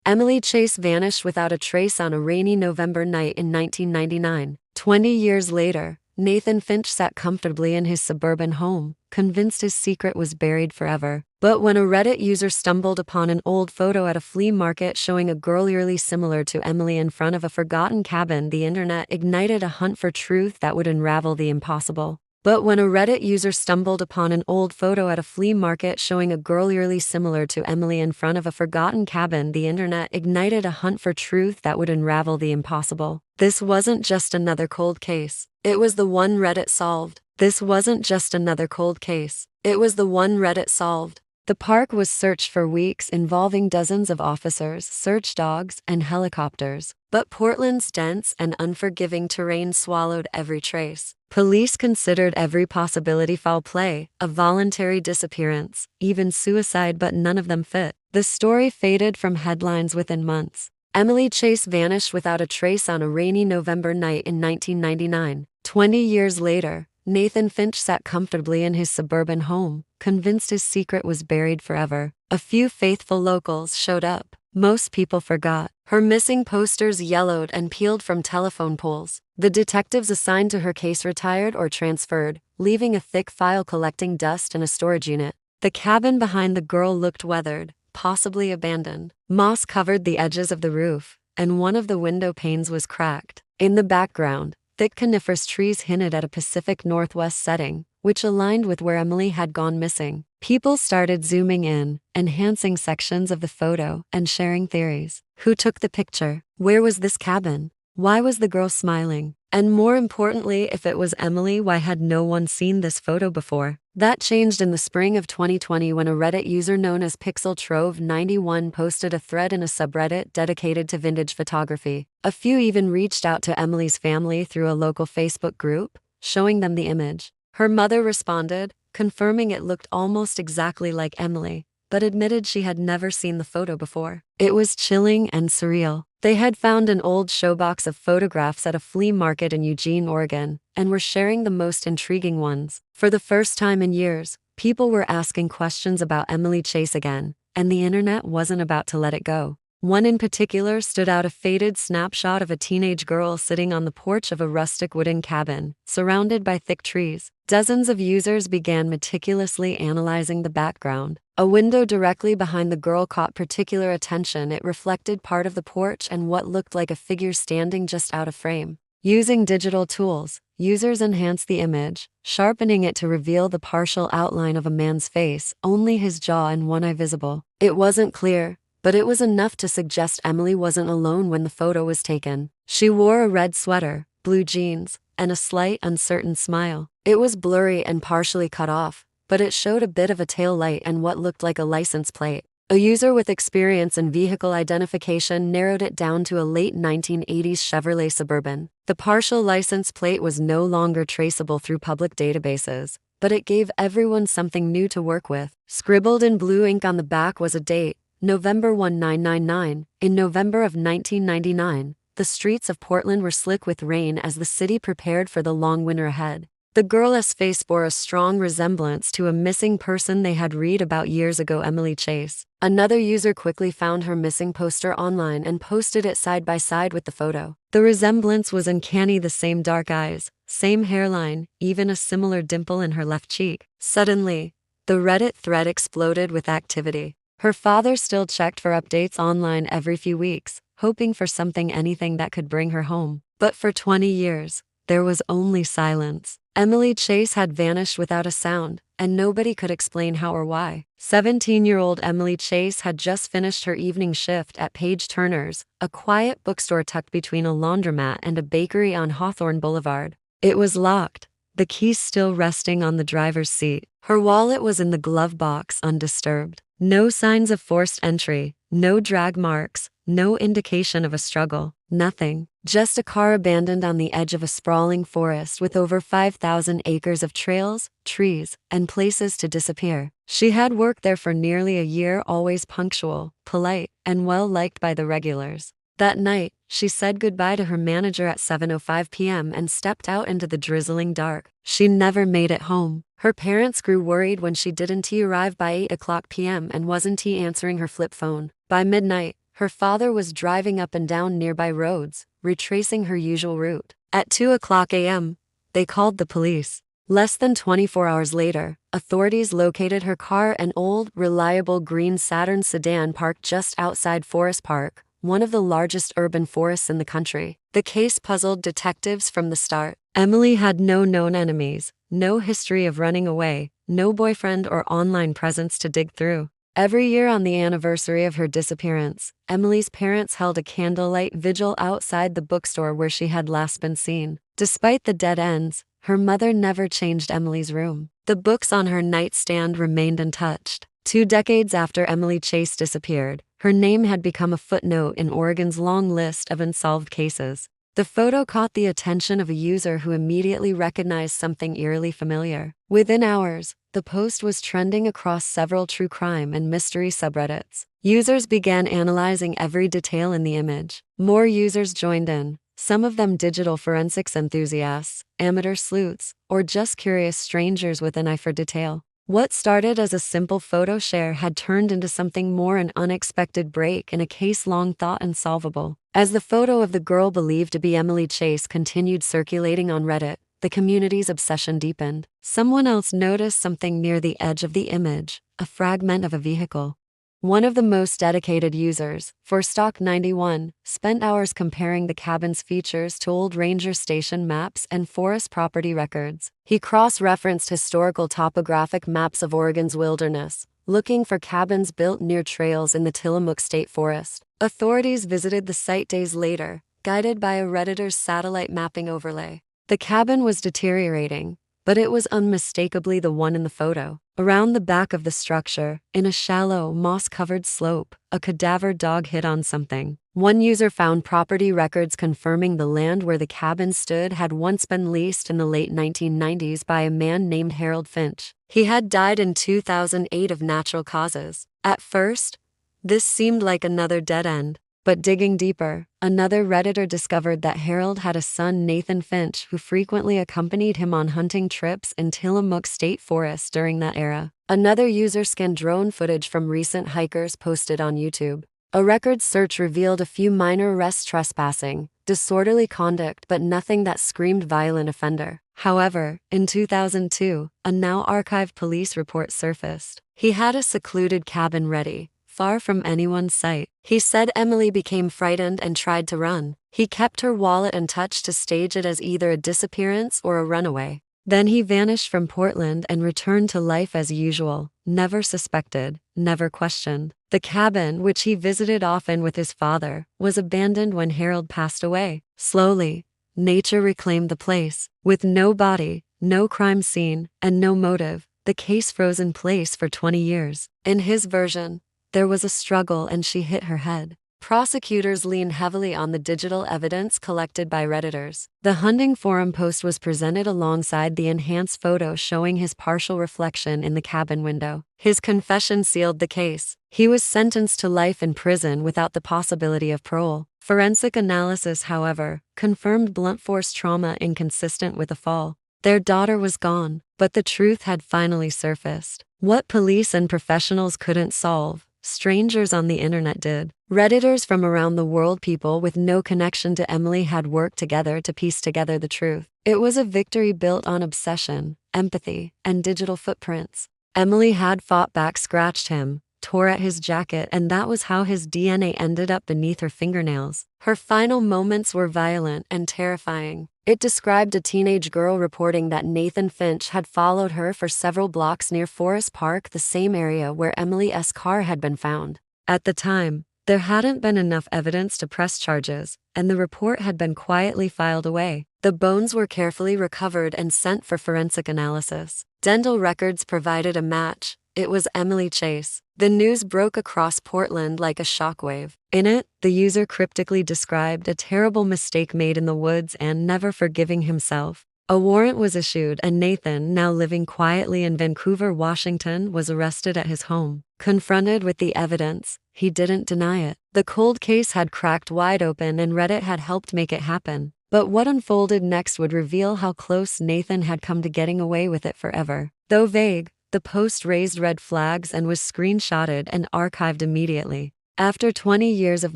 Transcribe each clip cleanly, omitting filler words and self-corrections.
Emily Chase vanished without a trace on a rainy November night in 1999. 20 years later, Nathan Finch sat comfortably in his suburban home, convinced his secret was buried forever. But when a Reddit user stumbled upon an old photo at a flea market showing a girl eerily similar to Emily in front of a forgotten cabin, the internet ignited a hunt for truth that would unravel the impossible. But when a Reddit user stumbled upon an old photo at a flea market showing a girl eerily similar to Emily in front of a forgotten cabin, the internet ignited a hunt for truth that would unravel the impossible. This wasn't just another cold case. It was the one Reddit solved. This wasn't just another cold case. It was the one Reddit solved. The park was searched for weeks, involving dozens of officers, search dogs, and helicopters. But Portland's dense and unforgiving terrain swallowed every trace. Police considered every possibility: foul play, a voluntary disappearance, even suicide, but none of them fit. The story faded from headlines within months. Emily Chase vanished without a trace on a rainy November night in 1999. 20 years later, Nathan Finch sat comfortably in his suburban home, convinced his secret was buried forever. A few faithful locals showed up. Most people forgot. Her missing posters yellowed and peeled from telephone poles. The detectives assigned to her case retired or transferred, leaving a thick file collecting dust in a storage unit. The cabin behind the girl looked weathered, possibly abandoned. Moss covered the edges of the roof, and one of the window panes was cracked. In the background, thick coniferous trees hinted at a Pacific Northwest setting, which aligned with where Emily had gone missing. People started zooming in, enhancing sections of the photo, and sharing theories. Who took the picture? Where was this cabin? Why was the girl smiling? And more importantly, if it was Emily, why had no one seen this photo before? That changed in the spring of 2020 when a Reddit user known as PixelTrove91 posted a thread in a subreddit dedicated to vintage photography. A few even reached out to Emily's family through a local Facebook group, showing them the image. Her mother responded, confirming it looked almost exactly like Emily, but admitted she had never seen the photo before. It was chilling and surreal. They had found an old showbox of photographs at a flea market in Eugene, Oregon, and were sharing the most intriguing ones. For the first time in years, people were asking questions about Emily Chase again, and the internet wasn't about to let it go. One in particular stood out: a faded snapshot of a teenage girl sitting on the porch of a rustic wooden cabin, surrounded by thick trees. Dozens of users began meticulously analyzing the background. A window directly behind the girl caught particular attention. It reflected part of the porch and what looked like a figure standing just out of frame. Using digital tools, users enhanced the image, sharpening it to reveal the partial outline of a man's face, only his jaw and one eye visible. It wasn't clear, but it was enough to suggest Emily wasn't alone when the photo was taken. She wore a red sweater, blue jeans, and a slight, uncertain smile. It was blurry and partially cut off, but it showed a bit of a tail light and what looked like a license plate. A user with experience in vehicle identification narrowed it down to a late 1980s Chevrolet Suburban. The partial license plate was no longer traceable through public databases, but it gave everyone something new to work with. Scribbled in blue ink on the back was a date, November 1999. In November of 1999, the streets of Portland were slick with rain as the city prepared for the long winter ahead. The girl's face bore a strong resemblance to a missing person they had read about years ago, Emily Chase. Another user quickly found her missing poster online and posted it side by side with the photo. The resemblance was uncanny: the same dark eyes, same hairline, even a similar dimple in her left cheek. Suddenly, the Reddit thread exploded with activity. Her father still checked for updates online every few weeks, hoping for anything that could bring her home. But for 20 years, there was only silence. Emily Chase had vanished without a sound, and nobody could explain how or why. 17-year-old Emily Chase had just finished her evening shift at Page Turner's, a quiet bookstore tucked between a laundromat and a bakery on Hawthorne Boulevard. It was locked, the keys still resting on the driver's seat. Her wallet was in the glove box, undisturbed. No signs of forced entry, no drag marks, no indication of a struggle, nothing. Just a car abandoned on the edge of a sprawling forest with over 5,000 acres of trails, trees, and places to disappear. She had worked there for nearly a year, always punctual, polite, and well-liked by the regulars. That night, she said goodbye to her manager at 7:05 p.m. and stepped out into the drizzling dark. She never made it home. Her parents grew worried when she didn't arrive by 8 o'clock p.m. and wasn't answering her flip phone. By midnight, Her father was driving up and down nearby roads, retracing her usual route. At 2:00 a.m., they called the police. Less than 24 hours later, authorities located her car, an old, reliable green Saturn sedan parked just outside Forest Park, one of the largest urban forests in the country. The case puzzled detectives from the start. Emily had no known enemies, no history of running away, no boyfriend or online presence to dig through. Every year on the anniversary of her disappearance, Emily's parents held a candlelight vigil outside the bookstore where she had last been seen. Despite the dead ends, her mother never changed Emily's room. The books on her nightstand remained untouched. 2 decades after Emily Chase disappeared, her name had become a footnote in Oregon's long list of unsolved cases. The photo caught the attention of a user who immediately recognized something eerily familiar. Within hours, the post was trending across several true crime and mystery subreddits. Users began analyzing every detail in the image. More users joined in, some of them digital forensics enthusiasts, amateur sleuths, or just curious strangers with an eye for detail. What started as a simple photo share had turned into something more, an unexpected break in a case long thought unsolvable. As the photo of the girl believed to be Emily Chase continued circulating on Reddit, the community's obsession deepened. Someone else noticed something near the edge of the image, a fragment of a vehicle. One of the most dedicated users, ForStock91, spent hours comparing the cabin's features to old ranger station maps and forest property records. He cross-referenced historical topographic maps of Oregon's wilderness, looking for cabins built near trails in the Tillamook State Forest. Authorities visited the site days later, guided by a Redditors satellite mapping overlay. The cabin was deteriorating, but it was unmistakably the one in the photo. Around the back of the structure, in a shallow, moss-covered slope, a cadaver dog hid on something. One user found property records confirming the land where the cabin stood had once been leased in the late 1990s by a man named Harold Finch. He had died in 2008 of natural causes. At first, this seemed like another dead end. But digging deeper, another Redditor discovered that Harold had a son, Nathan Finch, who frequently accompanied him on hunting trips in Tillamook State Forest during that era. Another user scanned drone footage from recent hikers posted on YouTube. A records search revealed a few minor arrests, trespassing, disorderly conduct, but nothing that screamed violent offender. However, in 2002, a now archived police report surfaced. He had a secluded cabin ready, far from anyone's sight. He said Emily became frightened and tried to run. He kept her wallet untouched to stage it as either a disappearance or a runaway. Then he vanished from Portland and returned to life as usual, never suspected, never questioned. The cabin, which he visited often with his father, was abandoned when Harold passed away. Slowly, nature reclaimed the place. With no body, no crime scene, and no motive, the case froze in place for 20 years. In his version, there was a struggle and she hit her head. Prosecutors leaned heavily on the digital evidence collected by Redditors. The hunting forum post was presented alongside the enhanced photo showing his partial reflection in the cabin window. His confession sealed the case. He was sentenced to life in prison without the possibility of parole. Forensic analysis, however, confirmed blunt force trauma inconsistent with a fall. Their daughter was gone, but the truth had finally surfaced. What police and professionals couldn't solve, strangers on the internet did. Redditors from around the world, people with no connection to Emily, had worked together to piece together the truth. It was a victory built on obsession, empathy, and digital footprints. Emily had fought back, scratched him, tore at his jacket, and that was how his DNA ended up beneath her fingernails. Her final moments were violent and terrifying. It described a teenage girl reporting that Nathan Finch had followed her for several blocks near Forest Park, the same area where Emily's car had been found. At the time, there hadn't been enough evidence to press charges, and the report had been quietly filed away. The bones were carefully recovered and sent for forensic analysis. Dental records provided a match. It was Emily Chase. The news broke across Portland like a shockwave. In it, the user cryptically described a terrible mistake made in the woods and never forgiving himself. A warrant was issued, and Nathan, now living quietly in Vancouver, Washington, was arrested at his home. Confronted with the evidence, he didn't deny it. The cold case had cracked wide open, and Reddit had helped make it happen. But what unfolded next would reveal how close Nathan had come to getting away with it forever. Though vague, the post raised red flags and was screenshotted and archived immediately. After 20 years of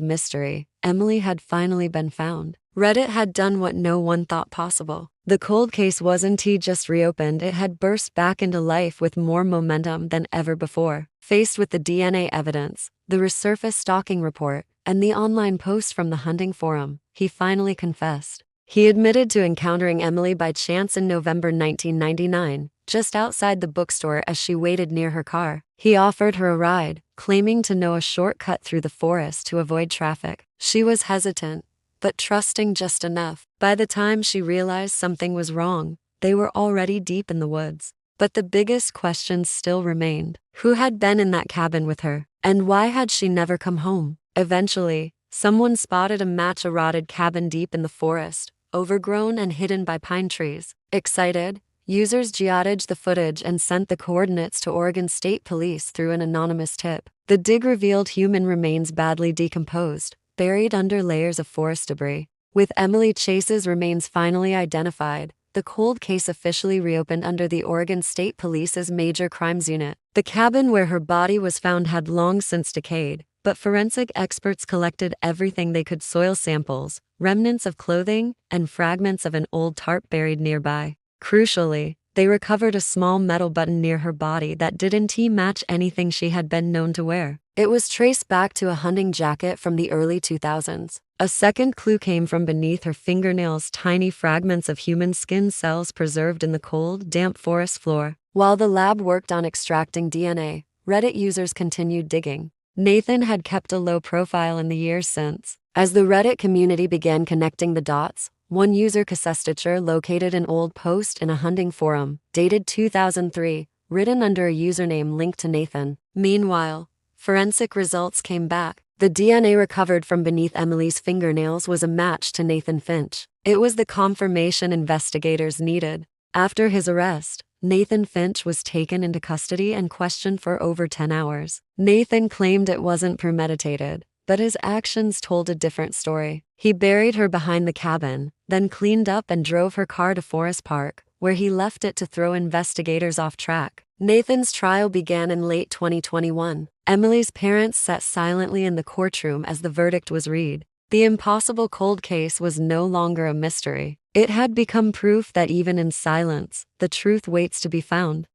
mystery, Emily had finally been found. Reddit had done what no one thought possible. The cold case wasn't just reopened, it had burst back into life with more momentum than ever before. Faced with the DNA evidence, the resurfaced stalking report, and the online post from the hunting forum, he finally confessed. He admitted to encountering Emily by chance in November 1999, just outside the bookstore as she waited near her car. He offered her a ride, claiming to know a shortcut through the forest to avoid traffic. She was hesitant, but trusting just enough. By the time she realized something was wrong, they were already deep in the woods. But the biggest questions still remained. Who had been in that cabin with her? And why had she never come home? Eventually, someone spotted a rotted cabin deep in the forest, overgrown and hidden by pine trees. Excited, users geodaged the footage and sent the coordinates to Oregon State Police through an anonymous tip. The dig revealed human remains badly decomposed, buried under layers of forest debris. With Emily Chase's remains finally identified, the cold case officially reopened under the Oregon State Police's Major Crimes Unit. The cabin where her body was found had long since decayed, but forensic experts collected everything they could: soil samples, remnants of clothing, and fragments of an old tarp buried nearby. Crucially, they recovered a small metal button near her body that didn't match anything she had been known to wear. It was traced back to a hunting jacket from the early 2000s. A second clue came from beneath her fingernails: tiny fragments of human skin cells preserved in the cold, damp forest floor. While the lab worked on extracting DNA, Reddit users continued digging. Nathan had kept a low profile in the years since. As the Reddit community began connecting the dots, one user Casestature located an old post in a hunting forum, dated 2003, written under a username linked to Nathan. Meanwhile, forensic results came back. The DNA recovered from beneath Emily's fingernails was a match to Nathan Finch. It was the confirmation investigators needed. After his arrest, Nathan Finch was taken into custody and questioned for over 10 hours. Nathan claimed it wasn't premeditated, but his actions told a different story. He buried her behind the cabin, then cleaned up and drove her car to Forest Park, where he left it to throw investigators off track. Nathan's trial began in late 2021. Emily's parents sat silently in the courtroom as the verdict was read. The impossible cold case was no longer a mystery. It had become proof that even in silence, the truth waits to be found.